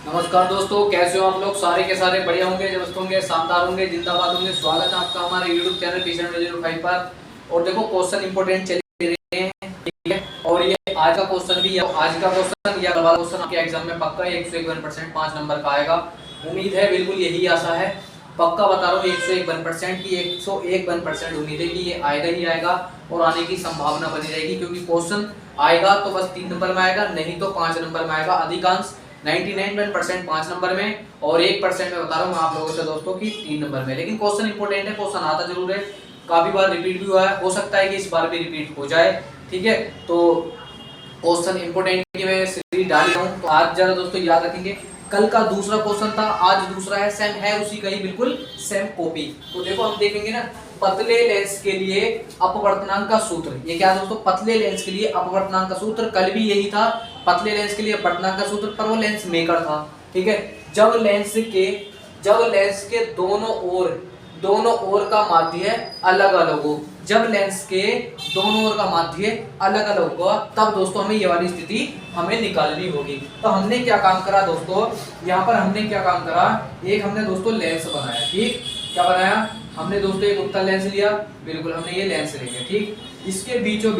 नमस्कार दोस्तों, कैसे हो आप लोग? सारे के सारे बढ़िया होंगे, जबरदस्त होंगे, शानदार होंगे, जिंदाबाद होंगे। स्वागत है आपका हमारे YouTube चैनल T705 पर। और देखो क्वेश्चन इंपोर्टेंट चल रहे हैं, ठीक है। और ये आज का क्वेश्चन भी है, आज का क्वेश्चन या वाला क्वेश्चन आपके एग्जाम में पक्का 101% 5 नंबर का आएगा। उम्मीद है, बिल्कुल यही आशा है, पक्का बता रहा हूँ 101% की 101% उम्मीद है कि ये आएगा ही आएगा और आने की संभावना बनी रहेगी। क्योंकि क्वेश्चन आएगा तो बस 3 नंबर में आएगा, नहीं तो 5 नंबर में आएगा। अधिकांश 99% 5 नंबर में और 1% में बता रहा हूँ मैं आप लोगों से दोस्तों की 3 नंबर में। लेकिन क्वेश्चन इंपोर्टेंट है, क्वेश्चन आता जरूर है, काफी बार रिपीट भी हुआ है, हो सकता है कि इस बार भी रिपीट हो जाए, ठीक है। तो क्वेश्चन इंपोर्टेंट की मैं सीरीज डाल रहा हूँ, तो आज जरा दोस्तों याद रखेंगे। कल का दूसरा क्वेश्चन था, आज दूसरा है, सेम है उसी का ही बिल्कुल सेम कॉपी। तो देखो हम देखेंगे ना, पतले लेंस के लिए अपवर्तनांक का सूत्र। ये क्या दोस्तों? पतले लेंस के लिए अपवर्तनांक का सूत्र। कल भी यही था, पतले लेंस के लिए अपवर्तनांक का सूत्र, पर वो लेंस मेकर था, ठीक है। जब लेंस के दोनों ओर का माध्य अलग अलग हो, जब लेंस के दोनों ओर का माध्य अलग अलग होगा, तब दोस्तों हमें ये वाली स्थिति हमें निकालनी होगी। तो हमने क्या काम करा दोस्तों, यहाँ पर हमने क्या काम करा, एक हमने दोस्तों लेंस बनाया, ठीक। क्या बनाया हमने दोस्तों? एक उत्तल लेंस लिया, बिल्कुल हमने ये लेंस लिया, ठीक। इसके बीचों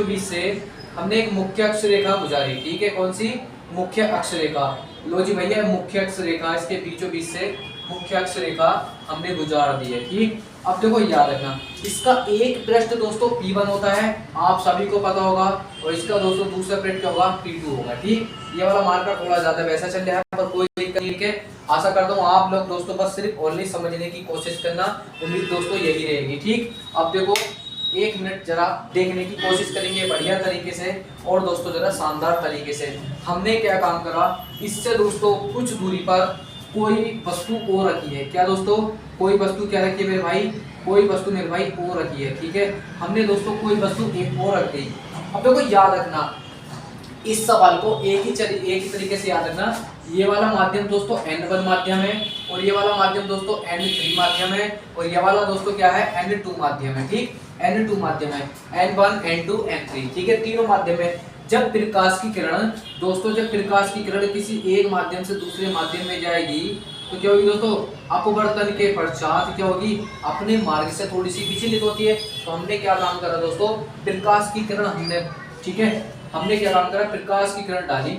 बीच से हमने एक मुख्य अक्ष रेखा गुजारी, ठीक है। कौन सी? मुख्य अक्ष रेखा। लो जी भैया, मुख्य अक्ष रेखा, इसके बीचों बीच से मुख्य अक्ष रेखा हमने गुजार दी है, ठीक। अब देखो याद रखना, इसका एक पृष्ठ दोस्तों P1 होता है, आप सभी को पता होगा, और इसका दोस्तों दूसरा पृष्ठ क्या होगा? P2 होगा, ठीक। ये वाला मार्कर थोड़ा ज्यादा वैसा चल रहा है, पर कोई दिक्कत नहीं है। आशा करता हूँ आप लोग दोस्तों बस सिर्फ ओनली समझने की कोशिश करना, उम्मीद दोस्तों यही रहेगी, ठीक। अब देखो 1 मिनट जरा देखने की कोशिश करेंगे बढ़िया तरीके से, और दोस्तों जरा शानदार तरीके से। हमने क्या काम करा, इससे दोस्तों कुछ दूरी पर कोई वस्तु और रखी है। क्या दोस्तों? कोई वस्तु क्या रखी है मेरे भाई? कोई वस्तु मेरे भाई और रखी है, ठीक है। हमने दोस्तों कोई वस्तु एक और रख दी। अब देखो याद रखना, इस सवाल को एक ही तरीके से याद रखना। ये वाला माध्यम दोस्तों N1 माध्यम है, और ये वाला माध्यम दोस्तों N3 माध्यम है, और ये वाला दोस्तों क्या है? N2 माध्यम है, ठीक। N2 माध्यम है, N1 N2 N3, ठीक है, तीनों माध्यम है। जब प्रकाश की किरण किसी एक माध्यम से दूसरे माध्यम में जाएगी, तो क्या होगी दोस्तों? अपवर्तन के पश्चात क्या होगी? अपने मार्ग से थोड़ी सी विचलित होती है। तो हमने क्या काम करा दोस्तों? प्रकाश की किरण हमने, ठीक है, हमने क्या काम करा? प्रकाश की किरण डाली,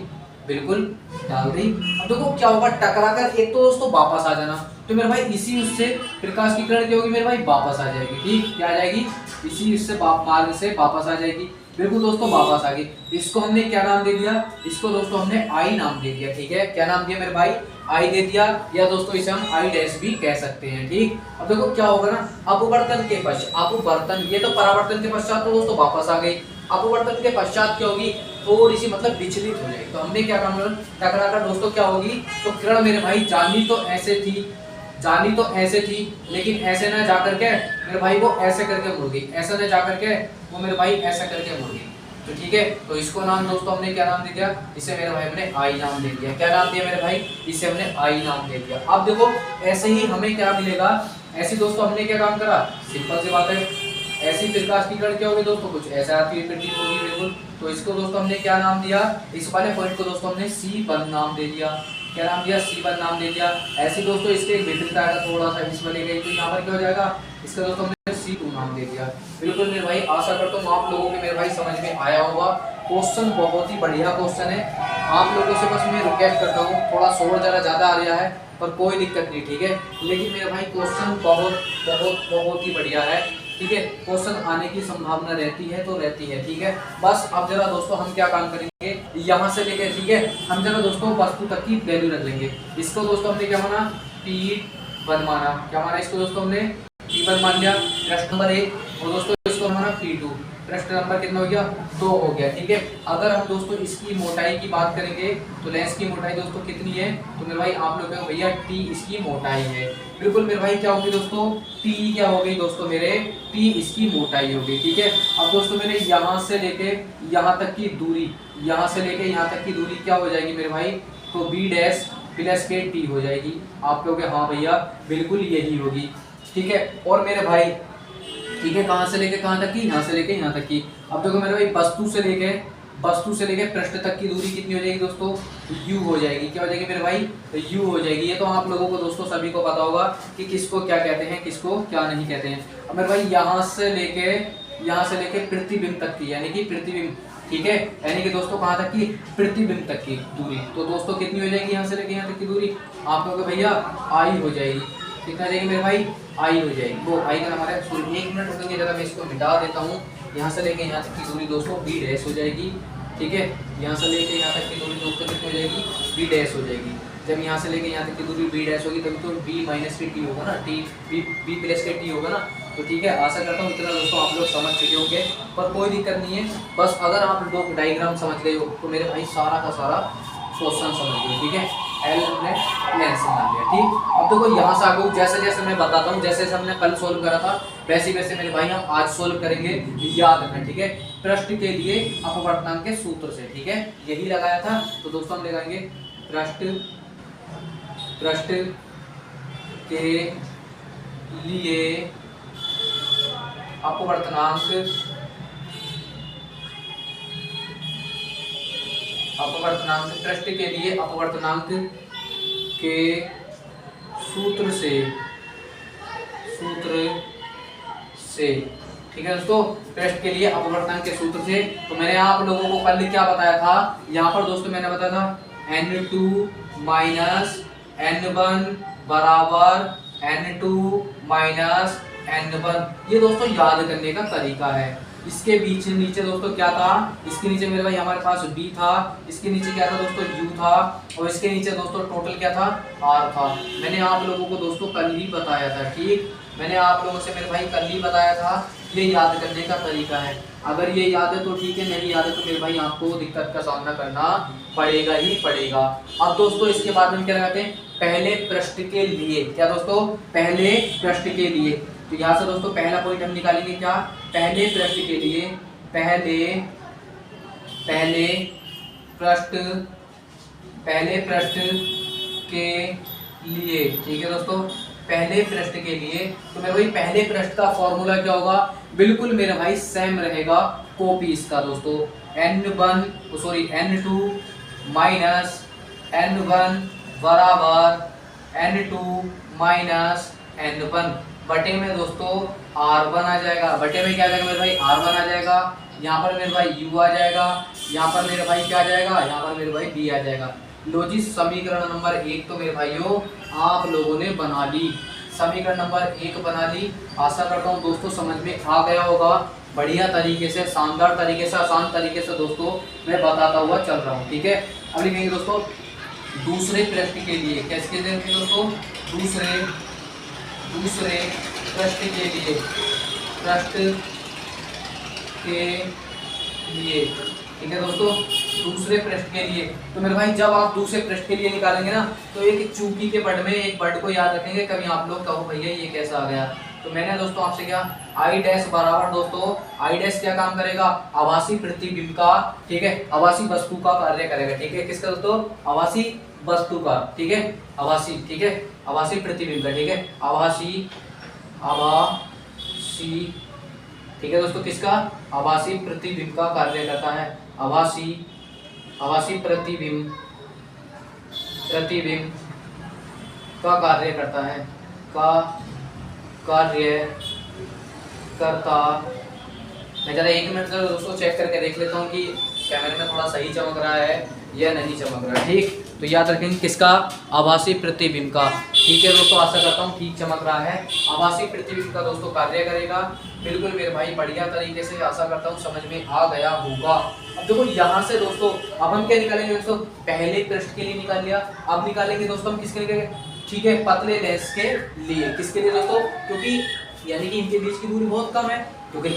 बिल्कुल डाल दी। अब देखो क्या होगा, टकराकर एक तो दोस्तों वापस आ जाना, तो मेरे भाई इसी उससे प्रकाश की किरण क्या होगी मेरे भाई? वापस आ जाएगी, ठीक। क्या आ जाएगी? इसी उससे मार्ग से वापस आ जाएगी, बिल्कुल दोस्तों वापस आ गई। इसको हमने क्या नाम दे दिया? इसको दोस्तों हमने आई नाम दे दिया, ठीक है। क्या नाम दिया मेरे भाई? आई दे दिया, या दोस्तों इसे हम आई डैश भी कह सकते हैं, ठीक। अब देखो क्या होगा ना, अपवर्तन के पश्चात, ये तो परावर्तन के पश्चात तो दोस्तों वापस आ गई, अपवर्तन के पश्चात क्या होगी? थोड़ी सी मतलब विचलित हो जाएगी। तो हमने क्या काम करा, टकराकर दोस्तों क्या होगी? तो किरण मेरे भाई जानी तो ऐसे थी, लेकिन ऐसे ना जाकर के मेरे भाई वो ऐसे करके मुड़ गई, ऐसा ना जाकर के वो मेरे भाई ऐसा करके मुड़ गई, तो ठीक है। तो इसको नाम दोस्तों हमने क्या नाम दे दिया? इसे मेरे भाई हमने आई नाम दे दिया। क्या नाम दिया मेरे भाई? इसे हमने आई नाम दे दिया। अब देखो ऐसे ही हमें क्या मिलेगा, ऐसे दोस्तों हमने क्या काम करा? सिंपल सी बात है, ऐसी प्रकाश की किरण क्या होगी दोस्तों? कुछ ऐसा आती है, प्रतीत होगी, बिल्कुल। तो इसको दोस्तों हमने क्या नाम दिया? इस वाले पॉइंट को दोस्तों हमने C1 नाम दे दिया। क्या नाम दिया? C1 नाम दे दिया। ऐसे दोस्तों इसके विपरीत आएगा, थोड़ा सा इस वाले गई, तो यहाँ पर क्या हो जाएगा? इसका दोस्तों हमने C2 नाम दे दिया। बिल्कुल मेरे भाई, आशा करता हूँ आप लोगों के मेरे भाई समझ में आया होगा। क्वेश्चन बहुत ही बढ़िया क्वेश्चन है। आप लोगों से बस मैं रिक्वेस्ट करता हूँ, थोड़ा शोर जरा ज्यादा आ रहा है, पर कोई दिक्कत नहीं, ठीक है। लेकिन मेरे भाई क्वेश्चन बहुत बहुत बहुत ही बढ़िया है, ठीक है। क्वेश्चन आने की संभावना रहती है तो रहती है, ठीक है। बस अब जरा दोस्तों हम क्या काम करेंगे, यहाँ से लेकर, ठीक है, हम जरा दोस्तों वस्तु तक की वैल्यू रख लेंगे। इसको दोस्तों हमने क्या माना? P1 माना। क्या माना इसको दोस्तों? हमने P1 मान लिया, प्रश्न नंबर 1। और दोस्तों इसको माना P2, प्रश्न नंबर कितना हो गया? 2 हो गया, ठीक है। अगर हम दोस्तों इसकी मोटाई की बात करेंगे, तो लेंस की मोटाई दोस्तों कितनी है? तो मेरे भाई आप लोग कहेंगे भैया T इसकी मोटाई है, बिल्कुल मेरे भाई क्या होगी दोस्तों? T क्या हो गई दोस्तों मेरे? T इसकी मोटाई हो गई, ठीक है। अब दोस्तों मेरे यहाँ से लेके यहाँ तक की दूरी, यहाँ से लेके यहाँ तक की दूरी क्या हो जाएगी मेरे भाई? तो B डैश प्लस के T हो जाएगी। आप लोग हाँ भैया बिल्कुल यही होगी, ठीक है। और मेरे भाई ठीक है, कहाँ से लेके कहाँ तक की? यहाँ से लेके यहाँ तक की। अब देखो मेरे भाई वस्तु से लेके वस्तु से लेकर पृष्ठ तक की दूरी कितनी हो जाएगी दोस्तों, u हो जाएगी। क्या हो जाएगी मेरे भाई, u हो जाएगी। ये तो आप लोगों को दोस्तों सभी को पता होगा कि किसको क्या कहते हैं, किसको क्या नहीं कहते हैं। अब मेरे भाई यहाँ से लेके प्रतिबिंब तक की, यानी कि प्रतिबिंब, ठीक है, यानी कि दोस्तों कहाँ तक की, प्रतिबिंब तक की दूरी, तो दोस्तों कितनी हो जाएगी यहाँ से लेके यहाँ तक की दूरी, आप लोगों भैया आई हो जाएगी। कितना जाएगी मेरे भाई, आई हो जाएगी। वो आई का हमारे 1 मिनट रुकेंगे जरा, मैं इसको मिटा देता हूँ। यहाँ से लेके यहाँ तक की दूरी दोस्तों बी डैश हो जाएगी, ठीक है। यहाँ से लेके यहाँ तक की दूरी दोस्तों कितनी हो जाएगी, बी डैश हो जाएगी। जब यहाँ से लेके यहाँ तक की दूरी बी डैश होगी तब तो बी माइनस के टी होगा ना, बी प्लस के टी होगा ना। तो ठीक है, आशा करता हूँ इतना दोस्तों आप लोग समझ चुके होंगे, पर कोई दिक्कत नहीं है। बस अगर आप लोग डायग्राम समझ गए हो तो मेरे भाई सारा का सारा क्वेश्चन समझ गए, ठीक है। एल हमने लेंस मान लिया, ठीक। अब देखो यहाँ से आगे जैसे जैसे मैं बताता हूँ, जैसे जैसे हमने कल सोल्व करा था वैसे वैसे मेरे भाई हम आज सोल्व करेंगे, याद रखना, ठीक है। पृष्ठ के लिए अपवर्तनांक के सूत्र से, ठीक है, यही लगाया था। तो दोस्तों हम लगाएंगे पृष्ठ के लिए अपवर्तनांक पृष्ठ के लिए अपवर्तनांक के सूत्र से, ठीक है दोस्तों, पृष्ठ के लिए अपवर्तनांक के सूत्र से। तो मैंने आप लोगों को कल क्या बताया था, यहाँ पर दोस्तों मैंने बताया था n2 माइनस n1 बराबर n2 माइनस n1। ये दोस्तों याद करने का तरीका है। इसके बीच नीचे दोस्तों क्या था, इसके नीचे मेरे भाई हमारे पास b था, इसके नीचे क्या था दोस्तों u था, और इसके नीचे दोस्तों टोटल क्या था, r था। मैंने आप लोगों को दोस्तों कल ही बताया था, ठीक, मैंने आप लोगों से मेरे भाई कल ही बताया था। ये याद करने का तरीका है, अगर ये याद है तो ठीक है, नहीं याद है तो मेरे भाई आपको दिक्कत का सामना करना पड़ेगा ही पड़ेगा। अब दोस्तों इसके बाद में क्या लगाते हैं, पहले पृष्ठ के लिए, क्या दोस्तों, पहले पृष्ठ के लिए। तो यहाँ से दोस्तों पहला पॉइंट हम निकालेंगे, क्या, पहले पृष्ठ के लिए, पहले पृष्ठ के लिए, ठीक है दोस्तों, पहले पृष्ठ के लिए। तो मेरे भाई पहले पृष्ठ का फॉर्मूला क्या होगा, बिल्कुल मेरे भाई सेम रहेगा, कॉपी इसका दोस्तों, n2 माइनस n1 बराबर n2 माइनस n1 बटे में दोस्तों r1 आ जाएगा। बटे में क्या आ जाएगा मेरे भाई, r1 आ जाएगा। यहाँ पर मेरे भाई u आ जाएगा, यहाँ पर मेरे भाई क्या आ जाएगा, यहाँ पर मेरे भाई b आ जाएगा। लो जी, समीकरण नंबर 1 तो मेरे भाइयों आप लोगों ने बना ली, समीकरण नंबर 1 बना ली। आशा करता हूँ दोस्तों समझ में आ गया होगा, बढ़िया तरीके से, शानदार तरीके से, आसान तरीके से दोस्तों मैं बताता हुआ चल रहा हूँ, ठीक है। अब लिखेंगे दोस्तों दूसरे पृष्ठ के लिए, कैसे लिखेंगे दोस्तों, दूसरे पृष्ठ के लिए, ठीक है दोस्तों, दूसरे पृष्ठ के लिए। तो मेरे भाई जब आप दूसरे पृष्ठ के लिए निकालेंगे ना, तो एक चूकी के पद में एक वर्ड को याद रखेंगे, कभी आप लोग कहो भैया ये कैसा आ गया। तो मैंने दोस्तों आपसे क्या, आई डैश बराबर दोस्तों, आई डैश क्या काम करेगा, आभासी प्रतिबिंब का, ठीक है, आभासी वस्तु का कार्य करेगा, ठीक है, किसका दोस्तों, आभासी वस्तु का, ठीक है, आभासी, ठीक है, आभासी प्रतिबिंब का, ठीक है, आभासी, ठीक है दोस्तों, किसका, आभासी प्रतिबिंब का कार्य करता है, आभासी प्रतिबिंब का कार्य करता है, कार्य करता। मैं जरा 1 मिनट दोस्तों चेक करके देख लेता हूँ कि कैमरे में थोड़ा सही चमक रहा है या नहीं चमक रहा है, ठीक। तो याद रखेंगे किसका, आभासी प्रतिबिंब का, ठीक है दोस्तों, आशा करता हूँ ठीक चमक रहा है। आभासी प्रतिबिंब का दोस्तों कार्य करेगा, बिल्कुल मेरे भाई बढ़िया तरीके से, आशा करता हूँ समझ में आ गया होगा। अब देखो यहाँ से दोस्तों अब हम क्या निकालेंगे दोस्तों, पहले पृष्ठ के लिए निकाल लिया, अब निकालेंगे दोस्तों हम किसके लिए, ठीक है, पतले लेंस के लिए। किसके लिए दोस्तों, क्योंकि यानी कि इनके बीच की दूरी बहुत कम है, क्योंकि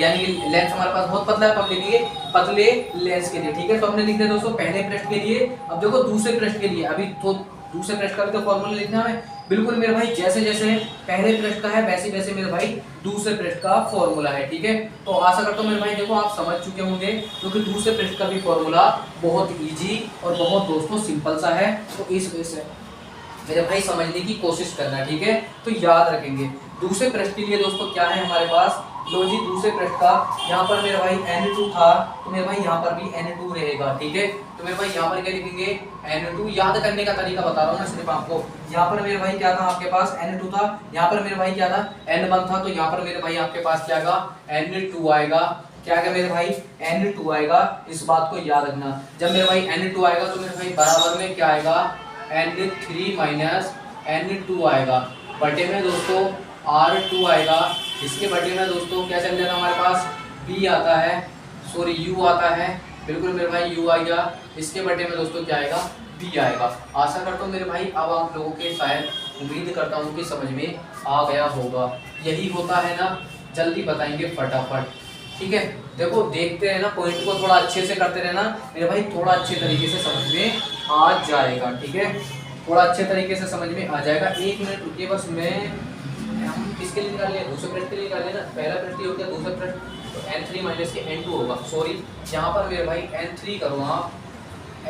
यानी कि लेंस हमारे पास बहुत पतला है, तो हम लिखेंगे पतले लेंस के लिए, ठीक है। तो हमने लिख दिया दोस्तों पहले पृष्ठ के लिए। अब देखो दूसरे पृष्ठ के लिए, अभी तो दूसरे पृष्ठ का भी तो फॉर्मूला लिखना है, बिल्कुल मेरे भाई जैसे जैसे पहले पृष्ठ का है वैसे वैसे मेरे भाई दूसरे पृष्ठ का फॉर्मूला है, ठीक है। तो आशा करता हूँ मेरे भाई देखो आप समझ चुके होंगे, क्योंकि दूसरे पृष्ठ का भी फॉर्मूला बहुत इजी और बहुत दोस्तों सिंपल सा है। तो इस वजह से मेरे भाई समझने की कोशिश करना, ठीक है। तो याद रखेंगे दूसरे पृष्ठ के लिए दोस्तों क्या है हमारे पास, लो जी दूसरे पृष्ठ का यहाँ पर मेरे भाई N2 था तो मेरे भाई यहाँ पर भी N2 रहेगा, ठीक है। तो मेरे भाई यहाँ पर क्या लिखेंगे N2, याद करने का तरीका बता रहा हूँ ना सिर्फ आपको। यहाँ पर मेरे भाई क्या था आपके पास N2 था, यहाँ पर मेरे भाई क्या था N1 था, तो यहाँ पर मेरे भाई आपके पास क्या आएगा N2 आएगा। क्या आएगा मेरे भाई N2 आएगा, इस बात को याद रखना। जब मेरे भाई N2 आएगा तो मेरे भाई बराबर में क्या आएगा N3 माइनस N2 आएगा, बटे में दोस्तों R2 आएगा। इसके बटे में दोस्तों क्या चल जाता है हमारे पास B आता है, सॉरी U आता है, बिल्कुल मेरे भाई U आ गया। इसके बटे में दोस्तों क्या आएगा B आएगा। आशा करता हूँ मेरे भाई अब आप लोगों के शायद उम्मीद करता हूँ कि समझ में आ गया होगा। यही होता है ना, जल्दी बताएंगे फटाफट, ठीक है। देखो देखते हैं ना, पॉइंट को थोड़ा अच्छे से करते रहना मेरे भाई, थोड़ा अच्छे तरीके से समझ में आ जाएगा, ठीक है। थोड़ा अच्छे तरीके से समझ में आ जाएगा। 1 मिनट रुकिए बस, हम किसके लिए निकाल लिया, दूसरे प्रश्न के लिए निकाल लेना। पहला प्रश्न हो गया, दूसरा प्रश्न तो N3 माइनस के N2 होगा, सॉरी यहाँ पर मेरे भाई N3 करो आप,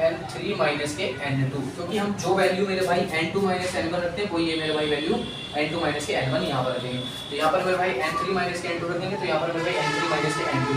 N3 माइनस के N2, क्योंकि हम जो वैल्यू मेरे भाई N2 माइनस N1 रखते हैं वही ये मेरे भाई वैल्यू N2 माइनस के N1 यहाँ पर रखेंगे। तो यहाँ पर मेरे भाई N3 माइनस के N2 रखेंगे, तो यहाँ पर मेरे भाई N3 माइनस के N2।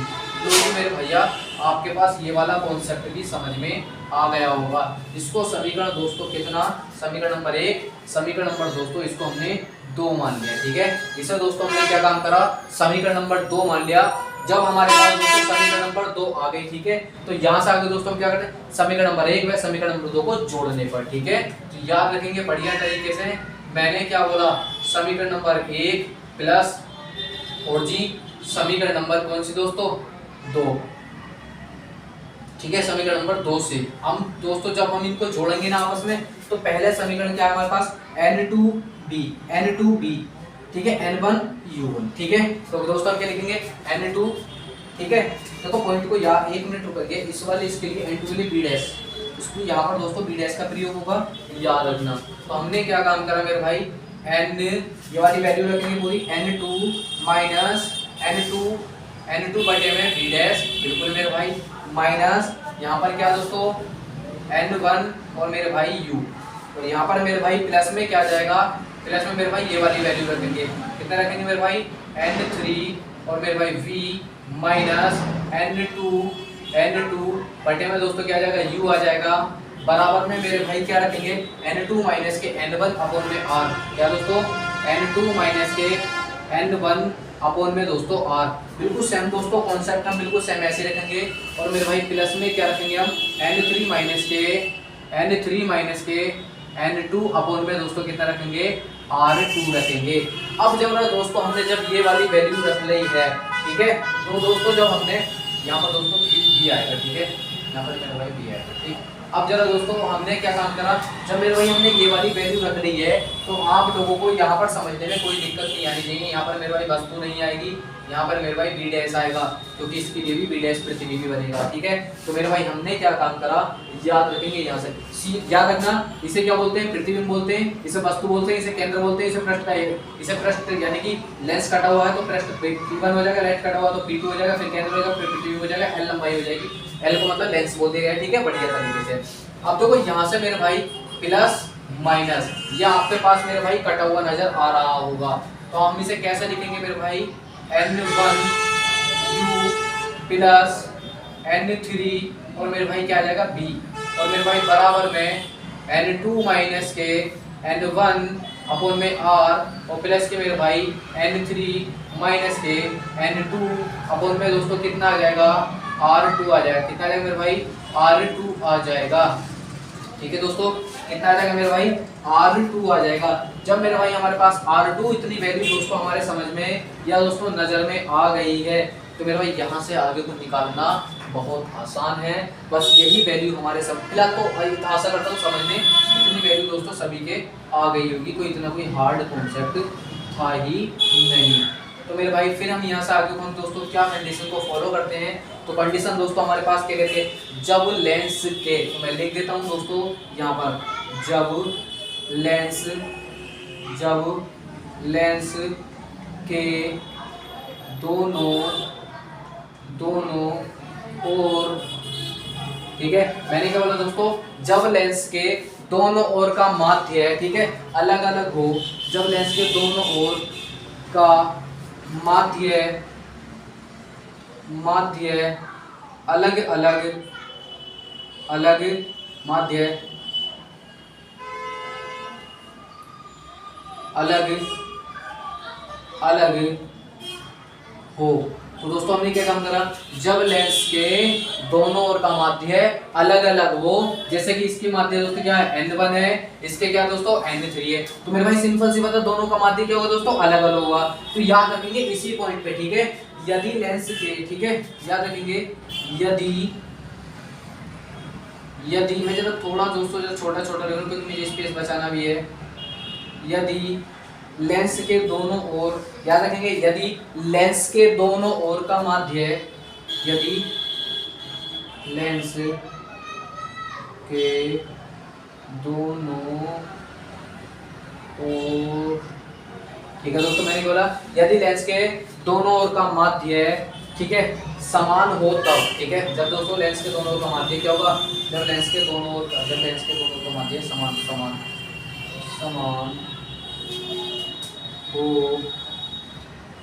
तो मेरे भैया आपके पास ये वाला कॉन्सेप्ट भी समझ में आ गया होगा। इसको समीकरण दोस्तों कितना, समीकरण नंबर 1, समीकरण नंबर दोस्तों इसको हमने 2 मान लिया, ठीक है। इसे दोस्तों हमने क्या काम करा, समीकरण नंबर 2 मान लिया। जब हमारे पास दोस्तों समीकरण नंबर 2 आ गई, ठीक है, तो यहाँ से आगे दोस्तों हम क्या करते हैं, समीकरण नंबर 1 व समीकरण नंबर 2 को जोड़ने पर, ठीक है। तो याद रखेंगे बढ़िया तरीके से, मैंने क्या बोला, समीकरण नंबर 1 प्लस और जी समीकरण नंबर कौन सी दोस्तों 2, ठीक है। समीकरण नंबर 2 से हम दोस्तों जब हम इनको जोड़ेंगे ना आपस में, तो पहले समीकरण क्या है हमारे पास N2B, ठीक है, N1U1, ठीक है। तो दोस्तों हम क्या लिखेंगे N2, ठीक है। देखो पॉइंट को याद, 1 मिनट रुक करके इस वाले इसके लिए N2 के लिए B डैश, इसको यहाँ पर दोस्तों B डैश का प्रयोग होगा, याद रखना। तो हमने क्या काम करा मेरे भाई, N ये वाली वैल्यू रखेंगे पूरी N2 माइनस N2 बटे में B डैश, बिल्कुल मेरे भाई, माइनस यहाँ पर क्या दोस्तों N1 और मेरे भाई U, और यहाँ पर मेरे भाई प्लस में क्या जाएगा, प्लस में मेरे भाई ये वाली वैल्यू रखेंगे, कितना रखेंगे मेरे भाई N3 और मेरे भाई V माइनस N2 बटे में दोस्तों क्या आ जाएगा U आ जाएगा, बराबर में मेरे भाई क्या रखेंगे N2 माइनस के N1 अपॉन में R, क्या दोस्तों N2 माइनस के N1 अपॉन में दोस्तों R, बिल्कुल सेम दोस्तों कॉन्सेप्ट हम बिल्कुल सेम ऐसे रखेंगे। और मेरे भाई प्लस में क्या रखेंगे हम N3 माइनस के N2 अपॉन में दोस्तों कितना रखेंगे R2 रखेंगे। अब जब ना दोस्तों हमने जब ये वाली वैल्यू रख ली है, ठीक है, तो दोस्तों जब हमने यहाँ पर दोस्तों B आएगा, ठीक है, यहाँ पर मेरे भाई B आएगा, ठीक। अब जरा दोस्तों हमने क्या काम करा, जब मेरे भाई हमने ये वाली वैल्यू रख ली है, तो आप लोगों को यहाँ पर समझने में कोई दिक्कत नहीं आनी चाहिए। यहाँ पर मेरे भाई वस्तु नहीं आएगी, यहाँ पर मेरे भाई B डैश आएगा, क्योंकि इसके लिए भी B डैश प्रतिबिंब बनेगा, ठीक है। तो मेरे भाई हमने क्या काम करा, याद रखेंगे यहाँ से, याद रखना, इसे क्या बोलते हैं, प्रतिबिंब बोलते हैं, इसे वस्तु बोलते हैं, इसे केंद्र बोलते हैं, इसे पृष्ठ यानी कि लेंस कटा हुआ है तो पृष्ठ P1 हो जाएगा, लेंस कटा हुआ तो P2 हो जाएगा, फिर केंद्र हो जाएगा, फिर प्रतिबिंब हो जाएगा, L लंबाई हो जाएगी, L को मतलब लेंस बोल दिया गया, ठीक है, बढ़िया तरीके से। अब देखो यहाँ से मेरे भाई प्लस माइनस, ये आपके पास मेरे भाई कटा हुआ नजर आ रहा होगा, तो हम इसे कैसे लिखेंगे मेरे भाई N1U प्लस N3 और मेरे भाई क्या आ जाएगा B, और मेरे भाई बराबर में N2 माइनस के N1 अपॉन में R और प्लस के मेरे भाई N3 माइनस के N2 अपॉन में दोस्तों कितना आ जाएगा R2 आ जाएगा, कितना आ जाएगा मेरे भाई R2 आ जाएगा, ठीक है दोस्तों, कितना आ जाएगा मेरे भाई R2 आ जाएगा। जब मेरे भाई हमारे पास R2 इतनी वैल्यू दोस्तों हमारे समझ में या दोस्तों नजर में आ गई है, तो मेरे भाई यहाँ से आगे को निकालना बहुत आसान है। बस यही वैल्यू हमारे सब फिलहाल तो आशा करता हूँ समझ में इतनी वैल्यू दोस्तों सभी के आ गई होगी, कोई इतना कोई हार्ड कॉन्सेप्ट था ही नहीं। तो मेरे भाई फिर हम यहाँ से आगे हम दोस्तों क्या कंडीशन को फॉलो करते हैं, तो कंडीशन दोस्तों हमारे पास क्या कहते हैं, जब लेंस के, तो मैं लिख देता हूँ दोस्तों यहाँ पर, जब लेंस के दोनों ओर, ठीक है, मैंने क्या बोला दोस्तों, जब लेंस के दोनों ओर का माध्य है, ठीक है, अलग अलग हो, जब लेंस के दोनों ओर का माध्य माध्य अलग अलग माध्य अलग हो। तो दोस्तों हमने क्या काम करा, जब लेंस के दोनों ओर का माध्य अलग अलग हो, जैसे कि इसकी माध्य दोस्तों क्या है n1 है, इसके क्या दोस्तों n3 है, तो मेरे भाई सिंपल सी बात है दोनों का माध्य क्या होगा दोस्तों अलग अलग होगा। तो याद रखेंगे इसी पॉइंट पे, ठीक है, यदि लेंस के, ठीक है, याद रखेंगे यदि मैं जरा थोड़ा दोस्तों जरा छोटा छोटा ले लूं क्योंकि मुझे स्पेस बचाना भी है। यदि लेंस के दोनों ओर, याद रखेंगे यदि लेंस के दोनों ओर का माध्य, यदि लेंस के दोनों ओर, ठीक है दोस्तों, मैंने बोला यदि लेंस के दोनों ओर का माध्य, ठीक है, समान हो तब, ठीक है, जब दोस्तों लेंस के दोनों ओर का माध्य क्या होगा, जब लेंस के दोनों ओर का माध्य समान हो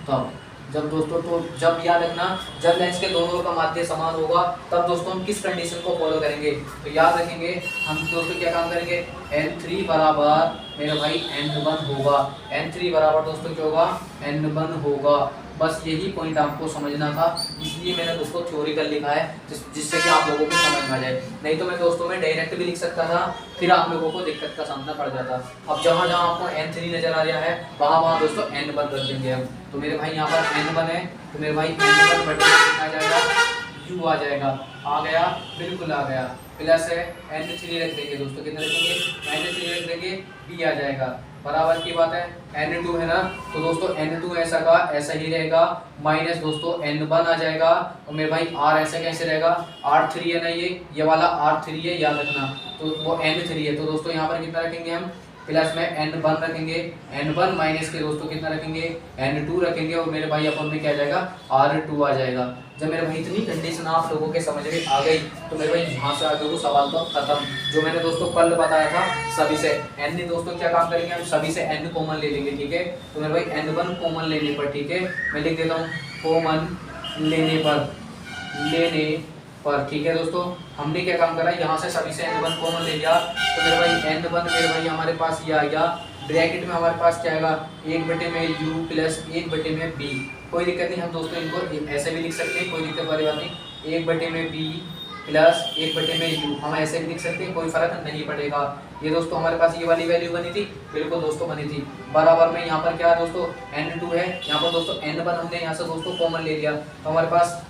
तब, जब दोस्तों, तो जब याद रखना जब लेंस के दोनों ओर का माध्य समान होगा तब दोस्तों हम किस कंडीशन को फॉलो करेंगे। तो याद रखेंगे हम दोस्तों क्या काम करेंगे, n3 बराबर मेरा भाई n1 होगा, n3 बराबर दोस्तों क्या होगा n1 होगा। बस यही पॉइंट आपको समझना था, इसलिए मैंने दोस्तों थ्योरिकल लिखा है जिससे कि आप लोगों को समझ में आ जाए। नहीं तो मैं दोस्तों में डायरेक्ट भी लिख सकता था, फिर आप लोगों को दिक्कत का सामना पड़ जाता। अब जहाँ जहाँ आपको n3 नजर आ रहा है वहाँ वहाँ दोस्तों n1 रख देंगे हम। तो मेरे भाई यहाँ पर n1 है, तो मेरे भाई n1 बटे आ जाएगा u आ जाएगा, आ गया, बिल्कुल आ गया, प्लस है n3 रख देंगे दोस्तों, कितना रखेंगे n3 रख देंगे, b आ जाएगा, बराबर की बात है, n2 है ना, तो दोस्तों n2 ऐसा का ऐसा ही रहेगा, माइनस दोस्तों n1 आ जाएगा, और मेरे भाई r ऐसा कैसे रहेगा, r3 है ना, ये वाला r3 है, याद रखना, तो वो n3 है, तो दोस्तों यहाँ पर कितना रखेंगे हम, प्लस में n1 रखेंगे, n1 माइनस के दोस्तों कितना रखेंगे n2 रखेंगे, और मेरे भाई अपन में क्या आ जाएगा r2 आ जाएगा। जब मेरे भाई इतनी कंडीशन आप लोगों के समझ में आ गई तो मेरे भाई यहाँ से आगे वो सवाल तो खत्म, जो मैंने दोस्तों कल बताया था सभी से n दोस्तों क्या काम करेंगे हम सभी से n कॉमन ले लेंगे, ठीक है, तो मेरे भाई n1 कॉमन लेने पर, ठीक है, मैं लिख देता हूँ कॉमन लेने पर, ठीक है दोस्तों, हमने क्या काम करा यहाँ से सभी से n1 कॉमन ले लिया, तो मेरे भाई n1 मेरे भाई हमारे पास ये आ गया, ब्रैकेट में हमारे पास क्या आएगा 1 में u प्लस 1 में b, कोई दिक्कत नहीं, हम दोस्तों इनको ऐसे भी लिख सकते हैं, कोई दिक्कत वाली बात नहीं, 1 में b प्लस 1 में u हम ऐसे भी लिख सकते हैं, कोई फर्क नहीं पड़ेगा। ये दोस्तों हमारे पास ये वाली वैल्यू बनी थी, बिल्कुल दोस्तों बनी थी, बराबर में यहाँ पर क्या दोस्तों n2 है, यहाँ पर दोस्तों n1 हमने यहाँ से दोस्तों कॉमन ले लिया, तो हमारे पास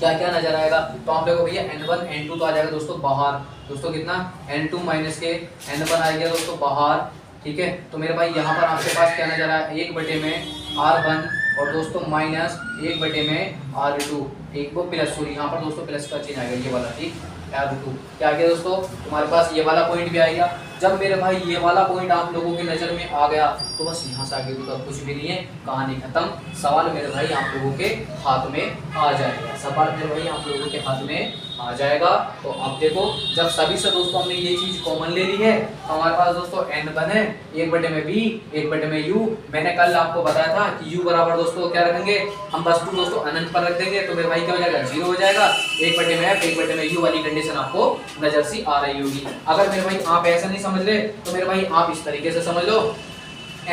क्या क्या नजर आएगा, तो आप लोगों को भैया n1 n2 तो आ जाएगा दोस्तों बाहर, दोस्तों कितना n2 माइनस के n1 आ गया दोस्तों बाहर, ठीक है, तो मेरे भाई यहाँ पर आपके पास क्या नजर आया 1 में r1 और दोस्तों माइनस 1 में r2, ठीक, वो प्लस, सॉरी यहाँ पर दोस्तों प्लस का चिन्ह आएगा ये वाला, ठीक, r2 क्या आ गया दोस्तों तुम्हारे पास ये वाला पॉइंट भी आएगा। जब मेरे भाई ये वाला पॉइंट आप लोगों की नज़र में आ गया तो बस यहाँ से आगे तो कुछ भी नहीं है, कहानी खत्म, सवाल मेरे भाई आप लोगों के हाथ में आ जाएगा, सवाल मेरे भाई आप लोगों के हाथ में आ जाएगा। तो अब देखो जब सभी से दोस्तों हमने ये चीज कॉमन ले ली है तो हमारे पास दोस्तों n1 है, 1 में b 1 में u, मैंने कल आपको बताया था कि u बराबर दोस्तों क्या रखेंगे हम, बस टू दोस्तों अनंत पर रख देंगे, तो मेरे भाई क्या हो जाएगा 0 हो जाएगा, 1 में f 1 में u वाली कंडीशन आपको नजर सी आ रही होगी। अगर मेरे भाई आप ऐसा नहीं समझ ले तो मेरे भाई आप इस तरीके से समझ लो,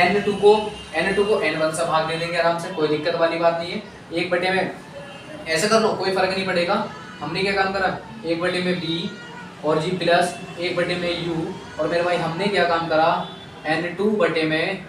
n2 को n1 से भाग दे देंगे आराम से, कोई दिक्कत वाली बात नहीं है, 1 में ऐसे कर लो कोई फर्क नहीं पड़ेगा। हमने क्या काम करा 1 में b और g प्लस 1 में u, और मेरे भाई हमने क्या काम करा n2 बटे में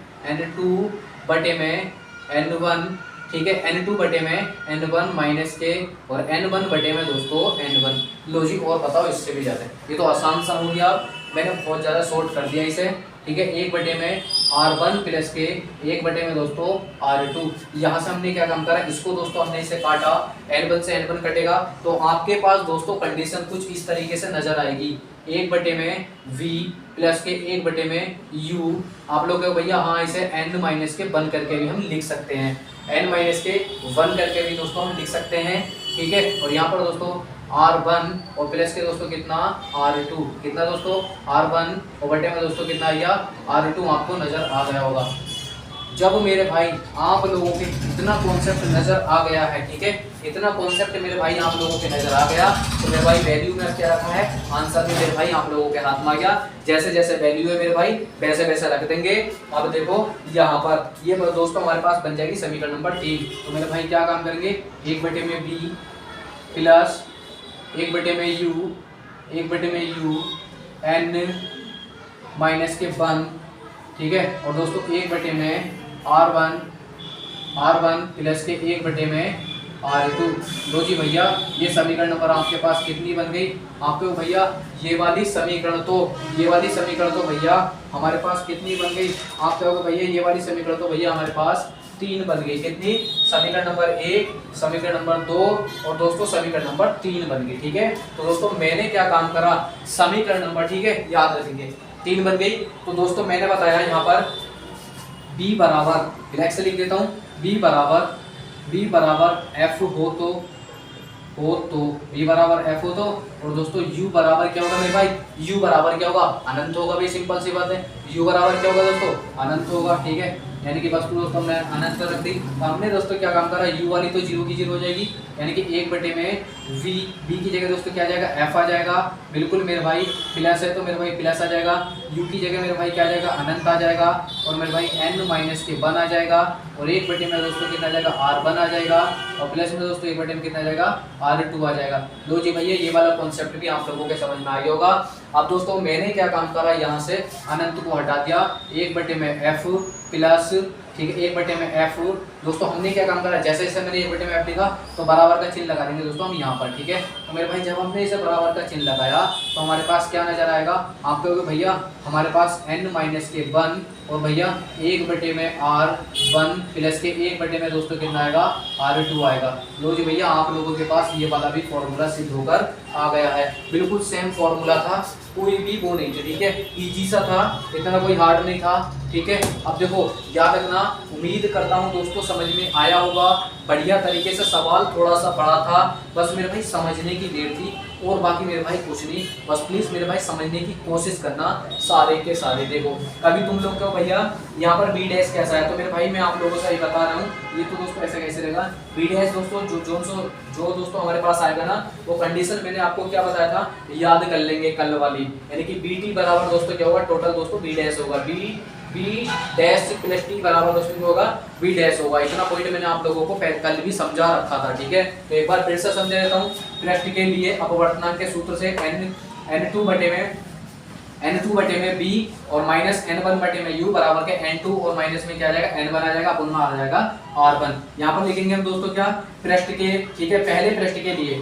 n1, ठीक है, n2 बटे में n1 माइनस के और n1 बटे में दोस्तों n1, लॉजिक और बताओ इससे भी ज़्यादा, ये तो आसान सा हो गया, मैंने बहुत ज़्यादा शॉर्ट कर दिया इसे, ठीक है, 1 में r1 प्लस के 1 में दोस्तों r2, यहाँ से हमने क्या काम करा इसको दोस्तों हमने इसे काटा, n1 से n1 कटेगा तो आपके पास दोस्तों कंडीशन कुछ इस तरीके से नजर आएगी, 1 में v प्लस के 1 में u, आप लोग भैया हाँ इसे n माइनस के 1 करके भी हम लिख सकते हैं, n माइनस के 1 करके भी दोस्तों हम लिख सकते हैं, ठीक है, और यहाँ पर दोस्तों r1 और प्लस के दोस्तों कितना r2, कितना दोस्तों r1 और बटे में दोस्तों कितना आया r2, आपको नजर आ गया होगा। जब मेरे भाई आप लोगों के इतना कॉन्सेप्ट नजर आ गया है, ठीक है, इतना कॉन्सेप्ट मेरे भाई आप लोगों के नजर आ गया। तो मेरे भाई वैल्यू में क्या रखा है, आंसर में मेरे भाई आप लोगों के हाथ में आ गया। जैसे जैसे वैल्यू है मेरे भाई वैसे वैसे रख देंगे। अब देखो यहाँ पर ये दोस्तों हमारे पास बन जाएगी समीकरण नंबर 3। तो मेरे भाई क्या काम करेंगे, 1/b plus 1/u n minus के 1, ठीक है। और दोस्तों 1/में r1 प्लस के 1/r2। लो जी भैया ये समीकरण नंबर आपके पास कितनी बन गई आपको भैया, ये वाली समीकरण तो भैया हमारे पास कितनी बन गई आप कहोगे भैया, ये वाली समीकरण तो भैया हमारे पास 3 बन गई। कितनी, समीकरण नंबर 1, समीकरण नंबर 2 और दोस्तों समीकरण नंबर 3 बन गई, ठीक है। तो दोस्तों मैंने क्या काम करा, समीकरण नंबर, ठीक है, याद रखेंगे 3 बन गई। तो दोस्तों मैंने बताया यहाँ पर b बराबर, रिलैक्स से लिख देता हूँ, b बराबर f हो तो b बराबर f हो तो, और दोस्तों u बराबर क्या होगा मेरे भाई, u बराबर क्या होगा, अनंत होगा भाई, सिंपल सी बात है। u बराबर क्या होगा दोस्तों, अनंत होगा, ठीक है। यानी कि वस्तु दोस्तों हमने अनंत रख दी। तो हमने दोस्तों क्या काम करा, u वाली तो 0 की 0 हो जाएगी, यानी कि 1/में v की जगह दोस्तों क्या आ जाएगा, f आ जाएगा। बिल्कुल मेरे भाई प्लस है तो मेरे भाई प्लस आ जाएगा, u की जगह मेरे भाई क्या आ जाएगा, अनंत आ जाएगा। और मेरे भाई n माइनस के 1 आ जाएगा, और 1/में दोस्तों कितना आ जाएगा, r1 आ जाएगा, और प्लस में दोस्तों 1/में कितना आ जाएगा, r2 आ जाएगा। लो जी भैया ये वाला कॉन्सेप्ट भी आप लोगों के समझ में आ गया होगा। अब दोस्तों मैंने क्या काम करा, यहाँ से अनंत को हटा दिया, 1/में f प्लस, ठीक है, 1/में f। दोस्तों हमने क्या काम करा, जैसे जैसे मैंने 1/में f लिखा तो बराबर का चिन्ह लगा देंगे दोस्तों हम यहाँ पर, ठीक है। तो मेरे भाई जब हमने इसे बराबर का चिन्ह लगाया तो हमारे पास क्या नजर आएगा, आप कहोगे भैया हमारे पास n माइनस के 1 और भैया 1/में r1 प्लस के 1/में दोस्तों कितना आएगा, r2 आएगा। लो जी भैया आप लोगों के पास ये वाला भी फॉर्मूला सिद्ध होकर आ गया है। बिल्कुल सेम फॉर्मूला था, कोई भी वो नहीं थी, ठीक है, इजी सा था, इतना कोई हार्ड नहीं था, ठीक है। अब देखो याद रखना, उम्मीद करता हूँ दोस्तों समझ में आया होगा बढ़िया तरीके से। सवाल थोड़ा सा बड़ा था, बस मेरे भाई समझने की देर थी, और बाकी मेरे भाई कुछ नहीं। बस प्लीज मेरे भाई समझने की कोशिश करना सारे के सारे। देखो कभी तुम लोग कहो भैया यहाँ पर बी डैश कैसा है, तो मेरे भाई मैं आप लोगों से बता रहा हूँ, ये तो दोस्तों ऐसा कैसे रहेगा, बी डैश दोस्तों जो दोस्तों हमारे पास आएगा ना, वो कंडीशन मैंने आपको क्या बताया था, याद कर लेंगे कल वाली। यानी कि बी टी बराबर दोस्तों क्या होगा, टोटल दोस्तों बी डैश होगा, बी डैश प्लस टी बराबर दोस्तों क्या होगा, बी डैश होगा। इतना पॉइंट मैंने आप लोगों को कल भी समझा रखा था, ठीक है। तो एक बार फिर से समझा देता हूँ। पृष्ठ के लिए अपवर्तनांक के सूत्र से n2/में b और माइनस n1/में u बराबर के n2 और माइनस में क्या आ जाएगा, n1 आ जाएगा, अपन में आ जाएगा r1। यहाँ पर लिखेंगे हम दोस्तों क्या, पृष्ठ के, ठीक है, पहले पृष्ठ के लिए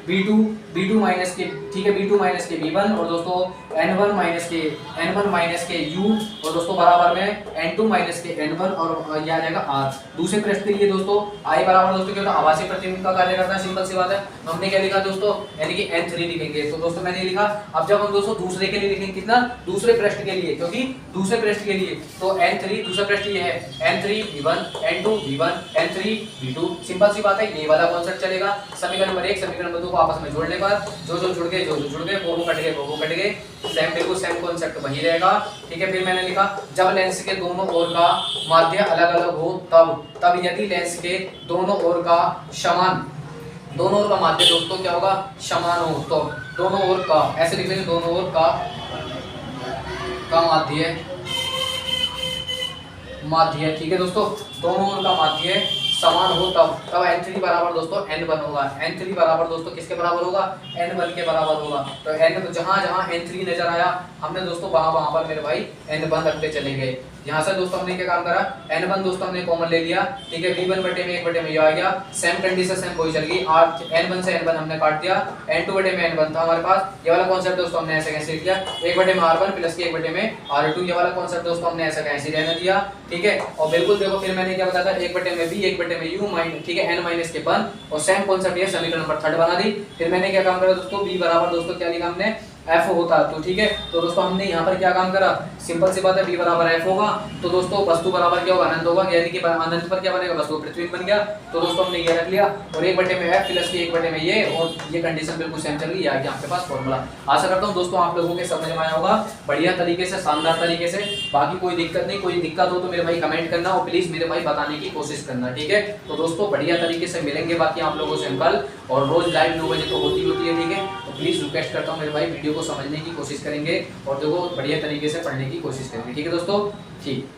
b2 माइनस के, ठीक है, b2 माइनस के b1 और दोस्तों n1 माइनस के u और दोस्तों बराबर में n2 माइनस के n1 और यह आ जाएगा r। दूसरे पृष्ठ के लिए दोस्तों i बराबर दोस्तों क्या होता है, आभासी प्रतिबिंब का कार्य करता है, सिंपल सी बात है। हमने क्या लिखा दोस्तों, यानी कि n3 लिखेंगे। तो दोस्तों मैंने लिखा, अब जब हम दोस्तों दूसरे के लिए लिखेंगे कितना, दूसरे पृष्ठ के लिए, क्योंकि दूसरे पृष्ठ के लिए तो n3 दूसरा पृष्ठ ये है, n3 v1 n2 v1 n3 v2, simple सी बात है, ये वाला कॉन्सेप्ट चलेगा। समीकरण नंबर 1 समीकरण नंबर 2 को आपस में जोड़ने पर जो जुड़ गए वो कट गए, सेम बिल्कुल सेम कॉन्सेप्ट वही रहेगा, ठीक है। फिर मैंने लिखा जब लेंस के दोनों ओर का माध्य अलग अलग हो तब यदि लेंस के दोनों ओर का माध्य दोस्तों क्या होगा, समान हो, तो दोनों ओर का ऐसे लिख लेंगे, दोनों ओर का माध्य, ठीक है दोस्तों, दोनों ओर का माध्य समान हो तब n3 बराबर दोस्तों n1 होगा। n3 बराबर दोस्तों किसके बराबर होगा, n1 के बराबर होगा। तो n जहां n3 नजर आया हमने दोस्तों वहां पर मेरे भाई n1 रखते चले गए। यहाँ से दोस्तों हमने क्या काम करा, n1 दोस्तों हमने कॉमन ले लिया, ठीक है, v1/में 1/में ये आ गया, सेम कंडीशन सेम वही चल गई। n1 से n1 हमने काट दिया, n2/में n1 था हमारे पास, ये वाला कॉन्सेप्ट दोस्तों हमने ऐसे कैसे लिया, 1/में r1 प्लस के 1/में r2, ये वाला कॉन्सेप्ट दोस्तों हमने ऐसा कैसे रहने दिया, ठीक है। और बिल्कुल देखो फिर मैंने क्या बताया था, 1/में b 1/में u माइनस, ठीक है, n माइनस के 1 और सेम कॉन्सेप्ट ये समीकरण नंबर 3 बना दी। फिर मैंने क्या काम करा दोस्तों, b बराबर दोस्तों क्या लिखा हमने, एफ होता, तो ठीक है। तो दोस्तों हमने यहाँ पर क्या काम करा, सिंपल सी बात है, बी बराबर एफ होगा, तो दोस्तों वस्तु बराबर क्या होगा, अनंत होगा, यानी कि अनंत पर क्या बनेगा, वस्तु पृथ्वी बन गया। तो दोस्तों हमने ये रख लिया, और 1/में एफ प्लस 1/में ये, और ये कंडीशन बिल्कुल सेम चल रही है, आ गया आपके पास फॉर्मूला। आशा करता हूँ दोस्तों आप लोगों के समझ में आया होगा बढ़िया तरीके से, शानदार तरीके से। बाकी कोई दिक्कत नहीं, कोई दिक्कत हो तो मेरे भाई कमेंट करना, और प्लीज मेरे भाई बताने की कोशिश करना, ठीक है। तो दोस्तों बढ़िया तरीके से मिलेंगे बाकी आप लोगों से हम कल, और रोज लाइव 9 बजे तो होती है, ठीक है। तो प्लीज रिक्वेस्ट करता हूँ मेरे भाई, वीडियो को समझने की कोशिश करेंगे, और देखो बढ़िया तरीके से पढ़ने की कोशिश करेंगे, ठीक है दोस्तों, ठीक।